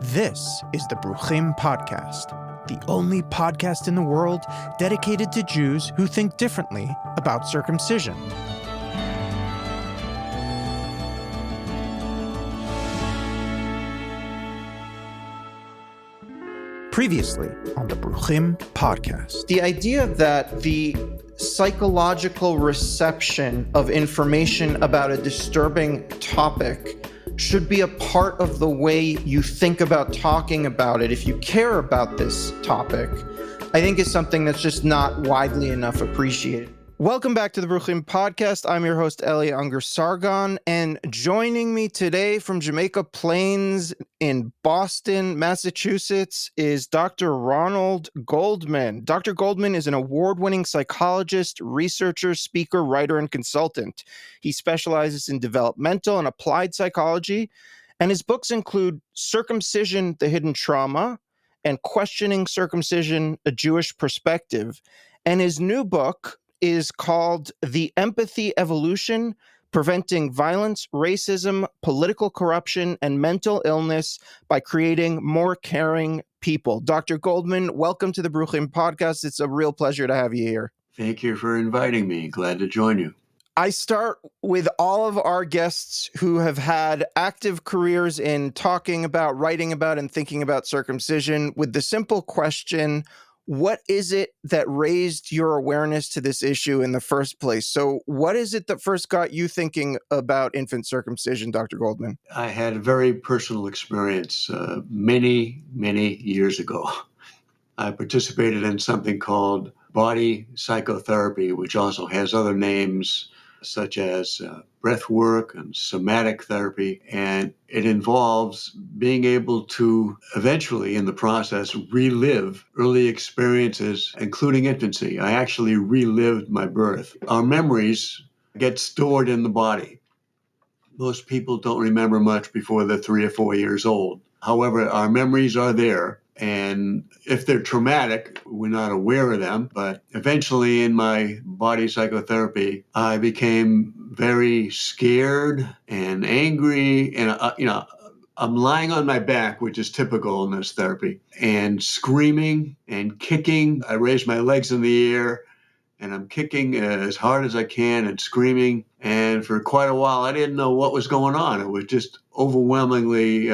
This is the Bruchim podcast, the only podcast in the world dedicated to Jews who think differently about circumcision. Previously on the Bruchim podcast. The idea that the psychological reception of information about a disturbing topic should be a part of the way you think about talking about it if you care about this topic, I think is something that's just not widely enough appreciated. Welcome back to the Bruchim podcast. I'm your host, Eli Sargon, and joining me today from Jamaica Plains in Boston, Massachusetts, is Dr. Ronald Goldman. Dr. Goldman is an award-winning psychologist, researcher, speaker, writer, and consultant. He specializes in developmental and applied psychology, and his books include Circumcision, the Hidden Trauma, and Questioning Circumcision, a Jewish Perspective. And his new book is called The Empathy Evolution: Preventing Violence, Racism, Political Corruption, and Mental Illness by Creating More Caring People. Dr. Goldman, welcome to the Bruchim podcast. It's a real pleasure to have you here. Thank you for inviting me. Glad to join you. I start with all of our guests who have had active careers in talking about, writing about, and thinking about circumcision with the simple question: what is it that raised your awareness to this issue in the first place? So what is it that first got you thinking about infant circumcision, Dr. Goldman? I had a very personal experience many years ago. I participated in something called body psychotherapy, which also has other names such as breath work and somatic therapy. And it involves being able to eventually, in the process, relive early experiences, including infancy. I actually relived my birth. Our memories get stored in the body. Most people don't remember much before they're 3 or 4 years old. However, our memories are there. And if they're traumatic, we're not aware of them. But eventually in my body psychotherapy, I became very scared and angry. And, I'm lying on my back, which is typical in this therapy, and screaming and kicking. I raise my legs in the air and I'm kicking as hard as I can and screaming. And for quite a while, I didn't know what was going on. It was just overwhelmingly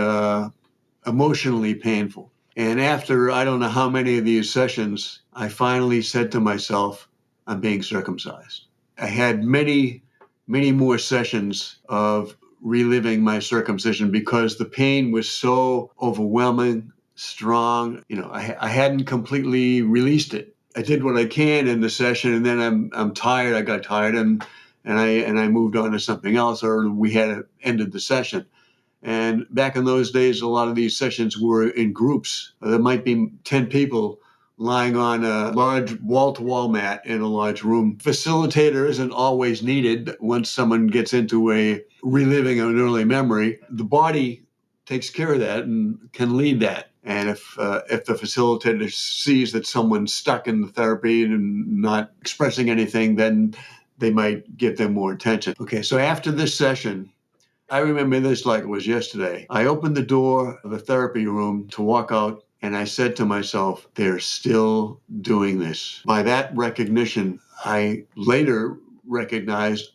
emotionally painful. And after I don't know how many of these sessions, I finally said to myself, I'm being circumcised. I had many more sessions of reliving my circumcision because the pain was so overwhelming, strong. I hadn't completely released it. I did what I can in the session, and then I'm tired. I got tired, and I moved on to something else, or we had ended the session. And back in those days, a lot of these sessions were in groups. There might be 10 people lying on a large wall-to-wall mat in a large room. Facilitator isn't always needed once someone gets into a reliving an early memory. The body takes care of that and can lead that. And if the facilitator sees that someone's stuck in the therapy and not expressing anything, then they might give them more attention. Okay, so after this session, I remember this like it was yesterday. I opened the door of the therapy room to walk out, and I said to myself, they're still doing this. By that recognition, I later recognized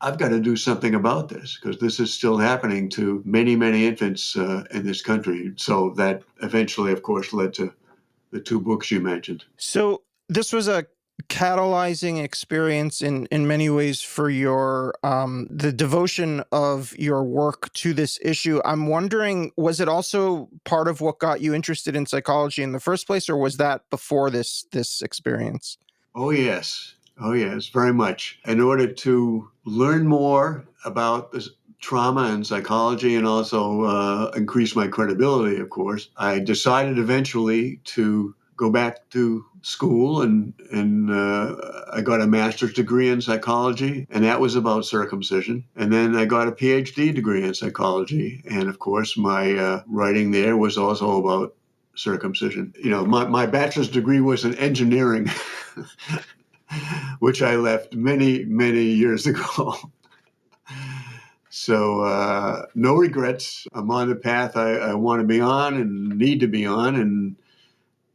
I've got to do something about this because this is still happening to many infants in this country. So that eventually, of course, led to the 2 books you mentioned. So this was a catalyzing experience in many ways for your the devotion of your work to this issue. I'm wondering, was it also part of what got you interested in psychology in the first place, or was that before this experience? Oh yes, very much. In order to learn more about this trauma and psychology, and also increase my credibility, of course, I decided eventually to go back to school, and I got a master's degree in psychology, and that was about circumcision. And then I got a PhD degree in psychology, and of course my writing there was also about circumcision. My bachelor's degree was in engineering, which I left many years ago. So no regrets. I'm on the path I want to be on and need to be on, and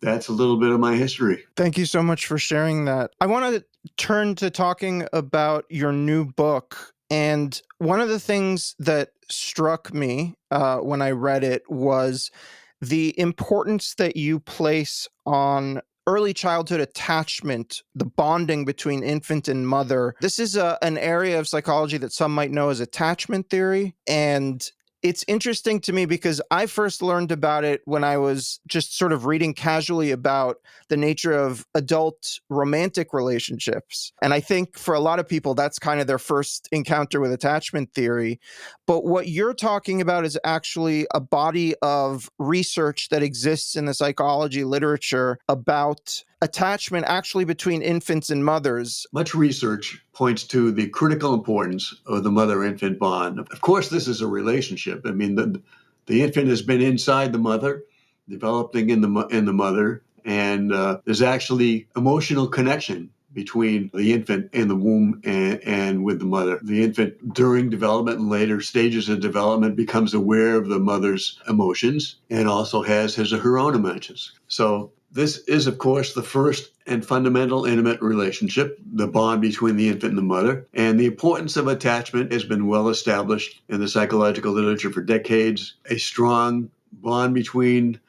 that's a little bit of my history. Thank you so much for sharing that. I want to turn to talking about your new book. And one of the things that struck me when I read it was the importance that you place on early childhood attachment, the bonding between infant and mother. This is an area of psychology that some might know as attachment theory. And it's interesting to me because I first learned about it when I was just sort of reading casually about the nature of adult romantic relationships. And I think for a lot of people, that's kind of their first encounter with attachment theory. But what you're talking about is actually a body of research that exists in the psychology literature about attachment actually between infants and mothers. Much research points to the critical importance of the mother-infant bond. Of course, this is a relationship. I mean, the infant has been inside the mother, developing in the mother, and there's actually emotional connection between the infant in the womb and with the mother. The infant, during development and later stages of development, becomes aware of the mother's emotions and also has his or her own emotions. So this is, of course, the first and fundamental intimate relationship, the bond between the infant and the mother. And the importance of attachment has been well established in the psychological literature for decades. A strong bond between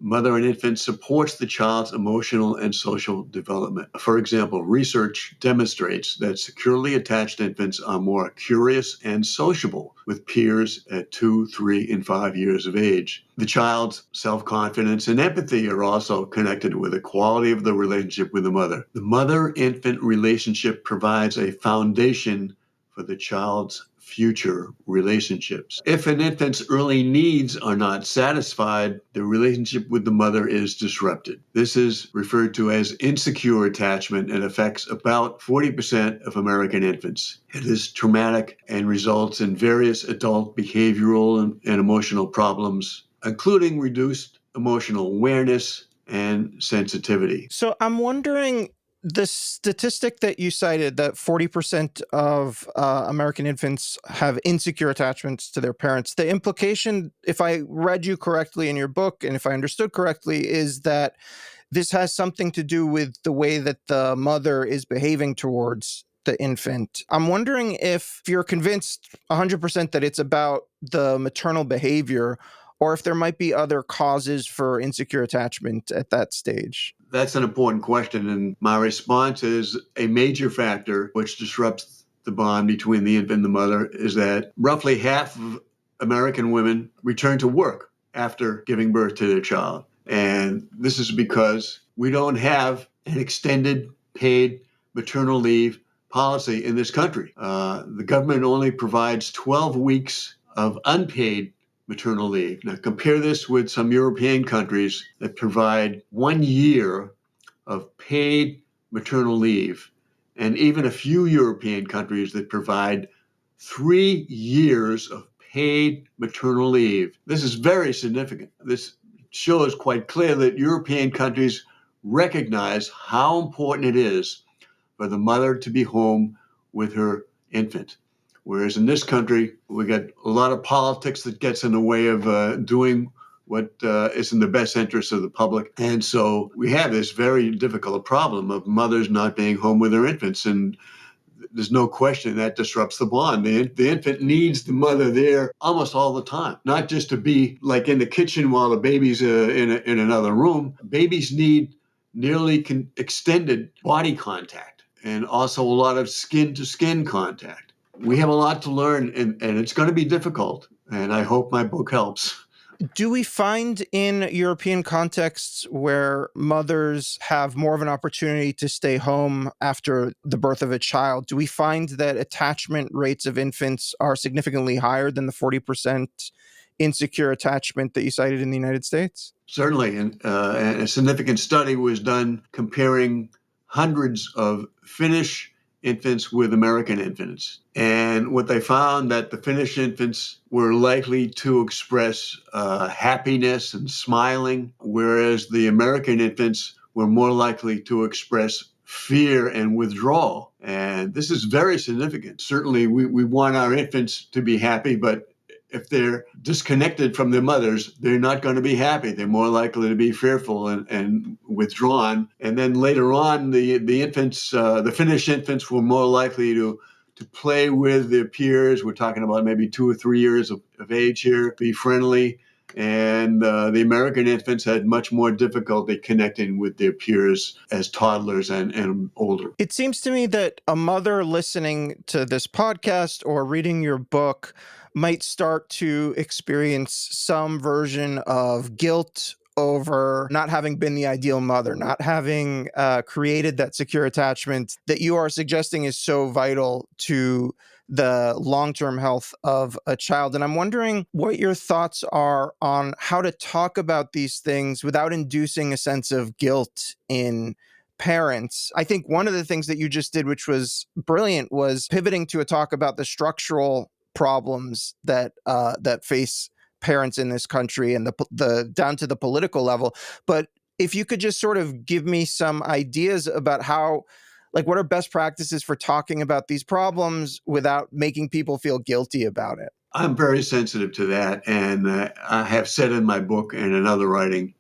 mother and infant supports the child's emotional and social development. For example, research demonstrates that securely attached infants are more curious and sociable with peers at 2, 3, and 5 years of age. The child's self-confidence and empathy are also connected with the quality of the relationship with the mother. The mother-infant relationship provides a foundation for the child's future relationships. If an infant's early needs are not satisfied, the relationship with the mother is disrupted. This is referred to as insecure attachment and affects about 40% of American infants. It is traumatic and results in various adult behavioral and emotional problems, including reduced emotional awareness and sensitivity. So I'm wondering, the statistic that you cited, that 40% of American infants have insecure attachments to their parents, the implication, if I read you correctly in your book and if I understood correctly, is that this has something to do with the way that the mother is behaving towards the infant. I'm wondering if you're convinced 100% that it's about the maternal behavior, or if there might be other causes for insecure attachment at that stage. That's an important question, and my response is a major factor which disrupts the bond between the infant and the mother is that roughly half of American women return to work after giving birth to their child. And this is because we don't have an extended paid maternal leave policy in this country. The government only provides 12 weeks of unpaid maternal leave. Now, compare this with some European countries that provide 1 year of paid maternal leave, and even a few European countries that provide 3 years of paid maternal leave. This is very significant. This shows quite clear that European countries recognize how important it is for the mother to be home with her infant. Whereas in this country, we got a lot of politics that gets in the way of doing what is in the best interest of the public. And so we have this very difficult problem of mothers not being home with their infants. And there's no question that disrupts the bond. The infant needs the mother there almost all the time, not just to be like in the kitchen while the baby's in another room. Babies need nearly extended body contact and also a lot of skin-to-skin contact. We have a lot to learn, and it's going to be difficult, and I hope my book helps. Do we find in European contexts where mothers have more of an opportunity to stay home after the birth of a child, do we find that attachment rates of infants are significantly higher than the 40% insecure attachment that you cited in the United States? Certainly, and a significant study was done comparing hundreds of Finnish infants with American infants. And what they found that the Finnish infants were likely to express happiness and smiling, whereas the American infants were more likely to express fear and withdrawal. And this is very significant. Certainly, we want our infants to be happy, but if they're disconnected from their mothers, they're not going to be happy. They're more likely to be fearful and withdrawn. And then later on, the infants, the finished infants, were more likely to play with their peers. We're talking about maybe 2 or 3 years of age here, be friendly. And the American infants had much more difficulty connecting with their peers as toddlers and older. It seems to me that a mother listening to this podcast or reading your book might start to experience some version of guilt over not having been the ideal mother, not having created that secure attachment that you are suggesting is so vital to the long-term health of a child. And I'm wondering what your thoughts are on how to talk about these things without inducing a sense of guilt in parents. I think one of the things that you just did, which was brilliant, was pivoting to a talk about the structural problems that face parents in this country and the down to the political level. But if you could just sort of give me some ideas about how, like, what are best practices for talking about these problems without making people feel guilty about it? I'm very sensitive to that. And I have said in my book and in other writing,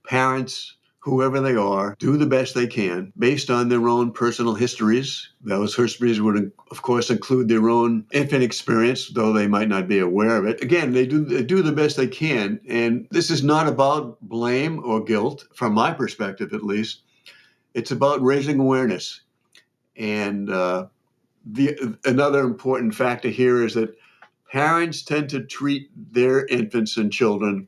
parents, whoever they are, do the best they can based on their own personal histories. Those histories would, of course, include their own infant experience, though they might not be aware of it. Again, they do the best they can. And this is not about blame or guilt, from my perspective at least. It's about raising awareness. And another important factor here is that parents tend to treat their infants and children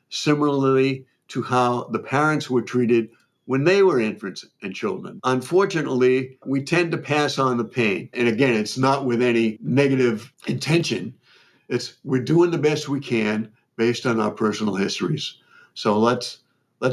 similarly to how the parents were treated when they were infants and children. Unfortunately, we tend to pass on the pain. And again, it's not with any negative intention. We're doing the best we can based on our personal histories. So let's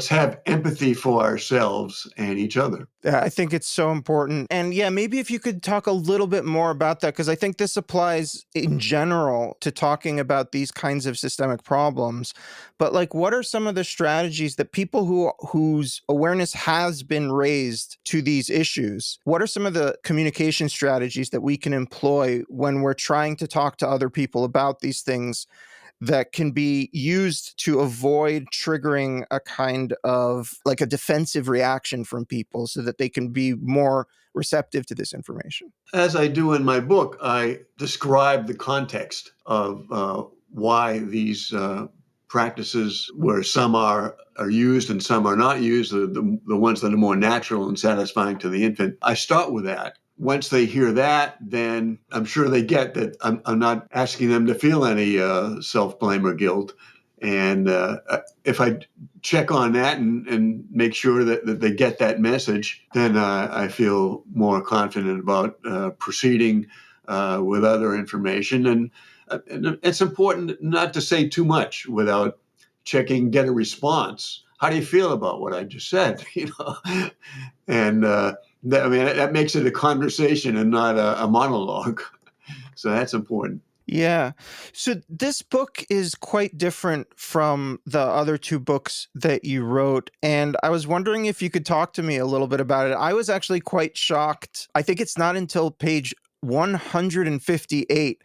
have empathy for ourselves and each other. Yeah, I think it's so important. And yeah, maybe if you could talk a little bit more about that, because I think this applies in general to talking about these kinds of systemic problems. But like, what are some of the strategies that people whose awareness has been raised to these issues, what are some of the communication strategies that we can employ when we're trying to talk to other people about these things that can be used to avoid triggering a kind of like a defensive reaction from people so that they can be more receptive to this information? As I do in my book, I describe the context of why these practices, where some are used and some are not used, the ones that are more natural and satisfying to the infant. I start with that. Once they hear that, then I'm sure they get that I'm not asking them to feel any self-blame or guilt. And if I check on that and make sure that they get that message, then I feel more confident about proceeding with other information. And it's important not to say too much without checking, get a response. How do you feel about what I just said? And that makes it a conversation and not a monologue. So that's important. Yeah. So this book is quite different from the other two books that you wrote. And I was wondering if you could talk to me a little bit about it. I was actually quite shocked. I think it's not until page 158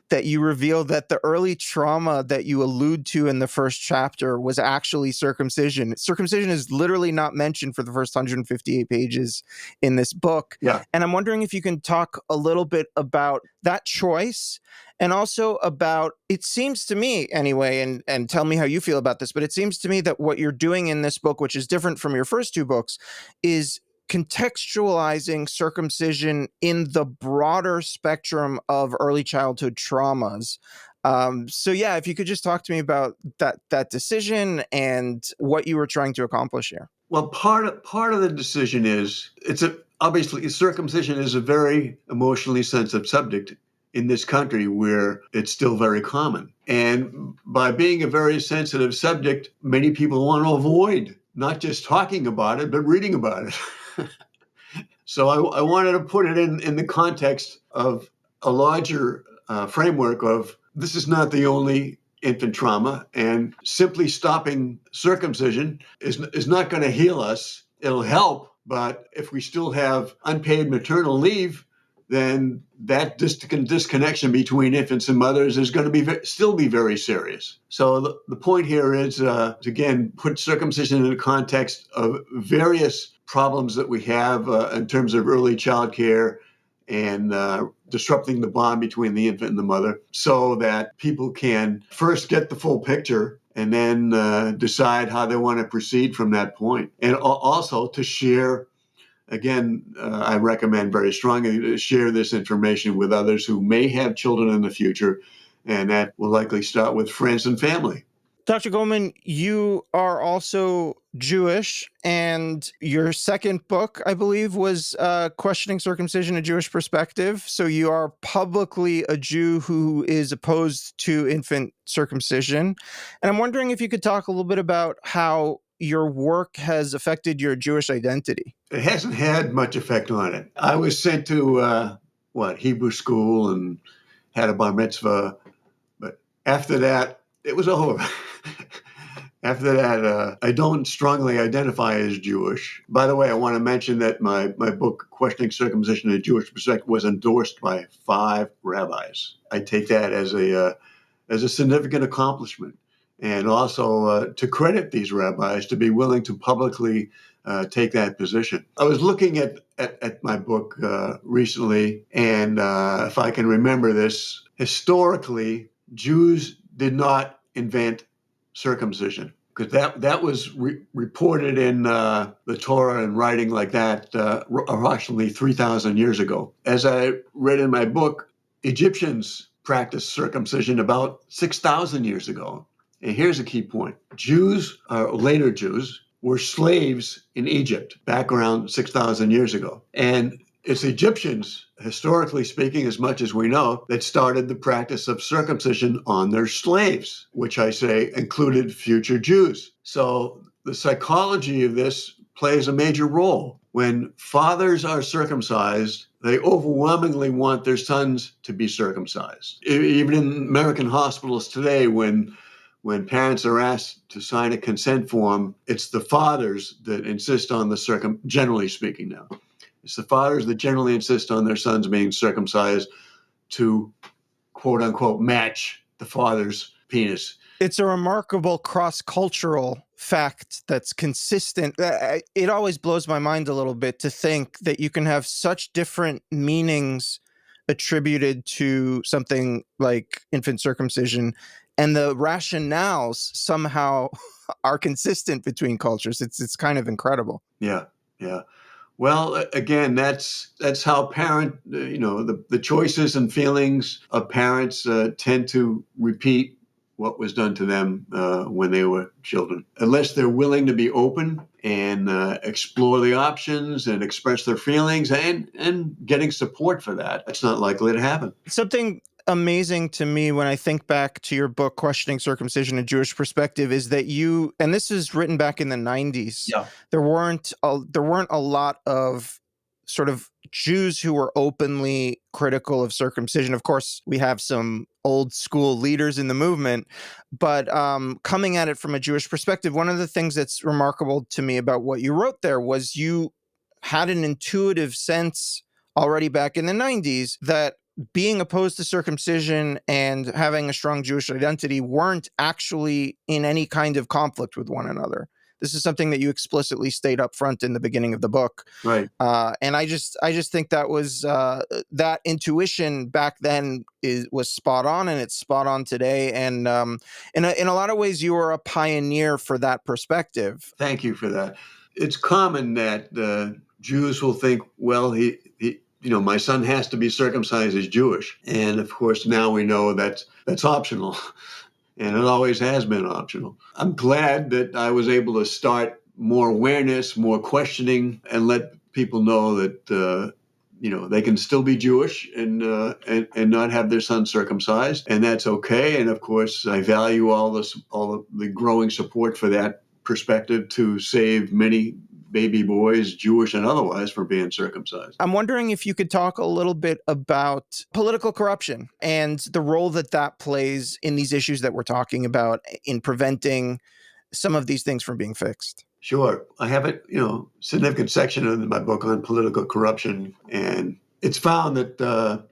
that you reveal that the early trauma that you allude to in the first chapter was actually circumcision. Circumcision is literally not mentioned for the first 158 pages in this book. Yeah. And I'm wondering if you can talk a little bit about that choice and also about, it seems to me anyway, and tell me how you feel about this, but it seems to me that what you're doing in this book, which is different from your first two books, is contextualizing circumcision in the broader spectrum of early childhood traumas. So yeah, if you could just talk to me about that decision and what you were trying to accomplish here. Well, part of the decision is obviously circumcision is a very emotionally sensitive subject in this country where it's still very common. And by being a very sensitive subject, many people want to avoid not just talking about it, but reading about it. So I wanted to put it in the context of a larger framework of this is not the only infant trauma, and simply stopping circumcision is not going to heal us. It'll help, But if we still have unpaid maternal leave, then that disconnection between infants and mothers is going to still be very serious. So the point here is, to, again, put circumcision in the context of various problems that we have in terms of early child care and disrupting the bond between the infant and the mother, so that people can first get the full picture and then decide how they want to proceed from that point. And also to share, again, I recommend very strongly to share this information with others who may have children in the future, and that will likely start with friends and family. Dr. Goldman, you are also Jewish, and your second book, I believe, was Questioning Circumcision, a Jewish Perspective. So you are publicly a Jew who is opposed to infant circumcision. And I'm wondering if you could talk a little bit about how your work has affected your Jewish identity. It hasn't had much effect on it. I was sent to, Hebrew school and had a bar mitzvah. But after that, it was over. After that, I don't strongly identify as Jewish. By the way, I want to mention that my book, Questioning Circumcision, a Jewish Perspective, was endorsed by 5 rabbis. I take that as a significant accomplishment. And also to credit these rabbis to be willing to publicly take that position. I was looking at my book recently, and if I can remember this, historically, Jews did not invent circumcision, because that was reported in the Torah and writing like that approximately 3,000 years ago. As I read in my book, Egyptians practiced circumcision about 6,000 years ago. And here's a key point. Jews, or later Jews, were slaves in Egypt back around 6,000 years ago. And it's Egyptians, historically speaking, as much as we know, that started the practice of circumcision on their slaves, which I say included future Jews. So the psychology of this plays a major role. When fathers are circumcised, they overwhelmingly want their sons to be circumcised. Even in American hospitals today, when parents are asked to sign a consent form, it's the fathers that insist on generally speaking now. It's the fathers that generally insist on their sons being circumcised to, quote unquote, match the father's penis. It's a remarkable cross-cultural fact that's consistent. It always blows my mind a little bit to think that you can have such different meanings attributed to something like infant circumcision, and the rationales somehow are consistent between cultures. It's kind of incredible. Yeah. Well, again, that's how the choices and feelings of parents tend to repeat what was done to them when they were children. Unless they're willing to be open and explore the options and express their feelings and getting support for that, it's not likely to happen. Something amazing to me when I think back to your book, Questioning Circumcision, a Jewish Perspective, is that you, and this is written back in the 90s, Yeah. there weren't a lot of sort of Jews who were openly critical of circumcision. Of course, we have some old school leaders in the movement, but coming at it from a Jewish perspective, one of the things that's remarkable to me about what you wrote there was you had an intuitive sense already back in the 90s that being opposed to circumcision and having a strong Jewish identity weren't actually in any kind of conflict with one another. This is something that you explicitly state up front in the beginning of the book. Right. And I just think that was that intuition back then was spot on, and it's spot on today. And in a lot of ways, you were a pioneer for that perspective. Thank you for that. It's common that Jews will think, well, my son has to be circumcised as Jewish. And of course, now we know that's optional. And it always has been optional. I'm glad that I was able to start more awareness, more questioning, and let people know that they can still be Jewish and not have their son circumcised, and that's okay. And of course, I value all the growing support for that perspective to save many baby boys, Jewish and otherwise, from being circumcised. I'm wondering if you could talk a little bit about political corruption and the role that plays in these issues that we're talking about in preventing some of these things from being fixed? Sure. I have a significant section in my book on political corruption, and it's found that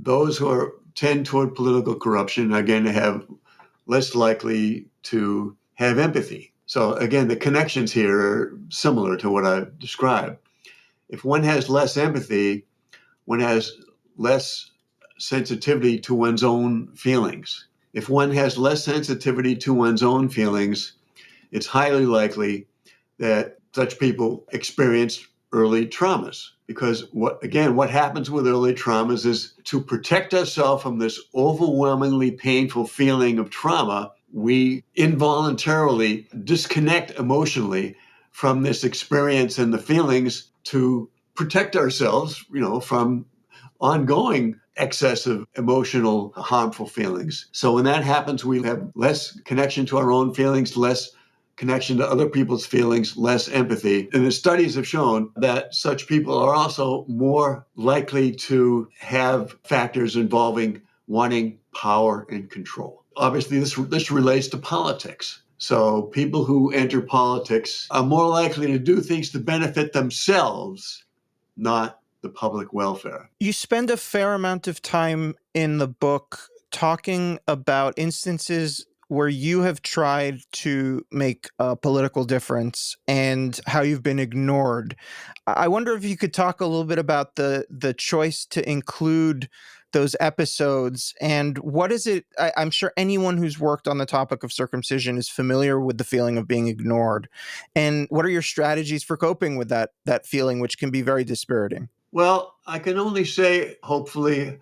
those who tend toward political corruption are going to have less likely to have empathy. So again, the connections here are similar to what I've described. If one has less empathy, one has less sensitivity to one's own feelings. If one has less sensitivity to one's own feelings, it's highly likely that such people experience early traumas. Because what happens with early traumas is, to protect ourselves from this overwhelmingly painful feeling of trauma, we involuntarily disconnect emotionally from this experience and the feelings to protect ourselves, from ongoing excessive emotional harmful feelings. So when that happens, we have less connection to our own feelings, less connection to other people's feelings, less empathy. And the studies have shown that such people are also more likely to have factors involving wanting power and control. Obviously, this relates to politics. So people who enter politics are more likely to do things to benefit themselves, not the public welfare. You spend a fair amount of time in the book talking about instances where you have tried to make a political difference and how you've been ignored. I wonder if you could talk a little bit about the choice to include those episodes, and what is it? I'm sure anyone who's worked on the topic of circumcision is familiar with the feeling of being ignored. And what are your strategies for coping with that feeling, which can be very dispiriting? Well, I can only say, hopefully,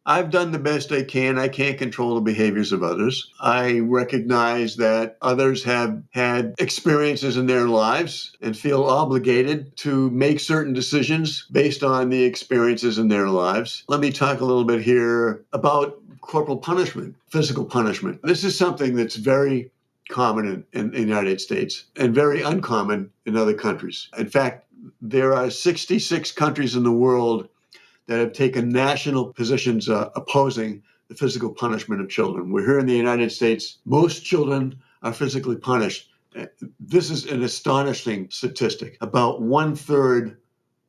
I've done the best I can. I can't control the behaviors of others. I recognize that others have had experiences in their lives and feel obligated to make certain decisions based on the experiences in their lives. Let me talk a little bit here about corporal punishment, physical punishment. This is something that's very common in the United States and very uncommon in other countries. In fact, there are 66 countries in the world that have taken national positions opposing the physical punishment of children. We're here in the United States. Most children are physically punished. This is an astonishing statistic. About 1/3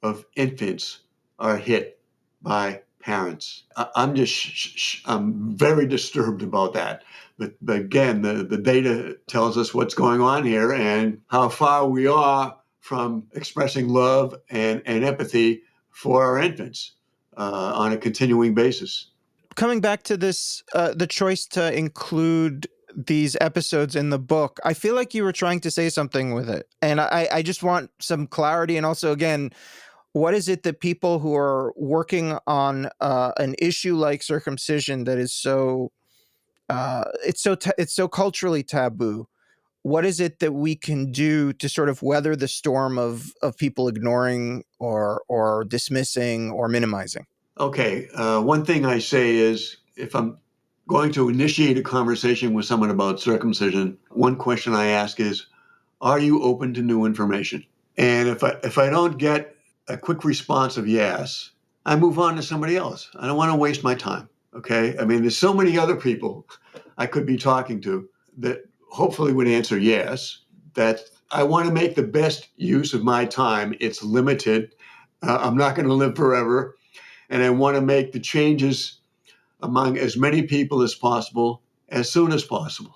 of infants are hit by parents. I'm very disturbed about that. But again, the data tells us what's going on here and how far we are from expressing love and empathy for our infants on a continuing basis. Coming back to this, the choice to include these episodes in the book, I feel like you were trying to say something with it. And I just want some clarity. And also, again, what is it that people who are working on an issue like circumcision that is so it's so culturally taboo? What is it that we can do to sort of weather the storm of people ignoring or dismissing or minimizing? Okay, one thing I say is, if I'm going to initiate a conversation with someone about circumcision, one question I ask is, are you open to new information? And if I don't get a quick response of yes, I move on to somebody else. I don't want to waste my time. Okay. I mean, there's so many other people I could be talking to that hopefully would answer yes. That I want to make the best use of my time. It's limited. I'm not going to live forever. And I want to make the changes among as many people as possible as soon as possible.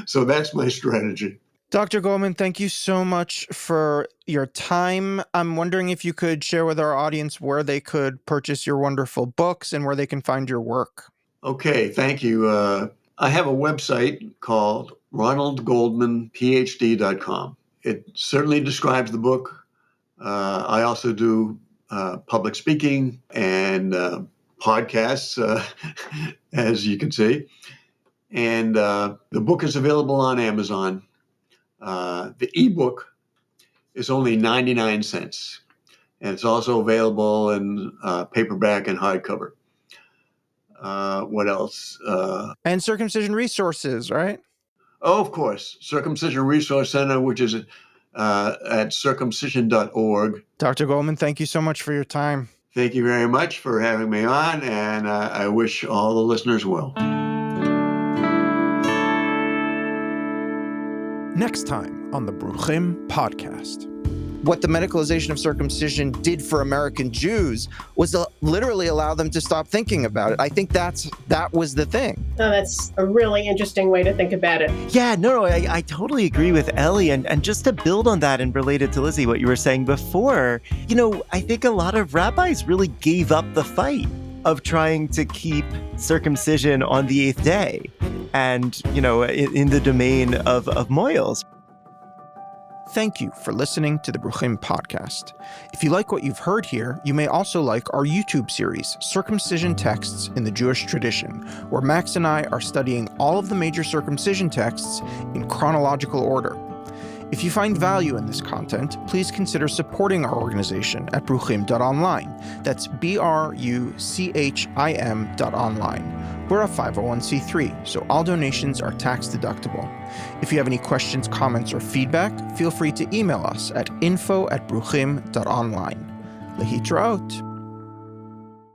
So that's my strategy. Dr. Goldman, thank you so much for your time. I'm wondering if you could share with our audience where they could purchase your wonderful books and where they can find your work. Okay, thank you. I have a website called ronaldgoldmanphd.com. It certainly describes the book. I also do public speaking and podcasts, as you can see. And the book is available on Amazon. The ebook is only 99 cents. And it's also available in paperback and hardcover. What else? And circumcision resources, right? Oh, of course. Circumcision Resource Center, which is at circumcision.org. Dr. Goldman, thank you so much for your time. Thank you very much for having me on, and I wish all the listeners well. Next time on the Bruchim podcast. What the medicalization of circumcision did for American Jews was to literally allow them to stop thinking about it. I think that was the thing. Oh, that's a really interesting way to think about it. Yeah, no, I totally agree with Ellie. And just to build on that and related to Lizzie, what you were saying before, I think a lot of rabbis really gave up the fight of trying to keep circumcision on the eighth day and, in the domain of moils. Thank you for listening to the Bruchim podcast. If you like what you've heard here, you may also like our YouTube series, Circumcision Texts in the Jewish Tradition, where Max and I are studying all of the major circumcision texts in chronological order. If you find value in this content, please consider supporting our organization at bruchim.online. That's BRUCHIM.online. We're a 501c3, so all donations are tax deductible. If you have any questions, comments, or feedback, feel free to email us at info@bruchim.online. Lehitraot.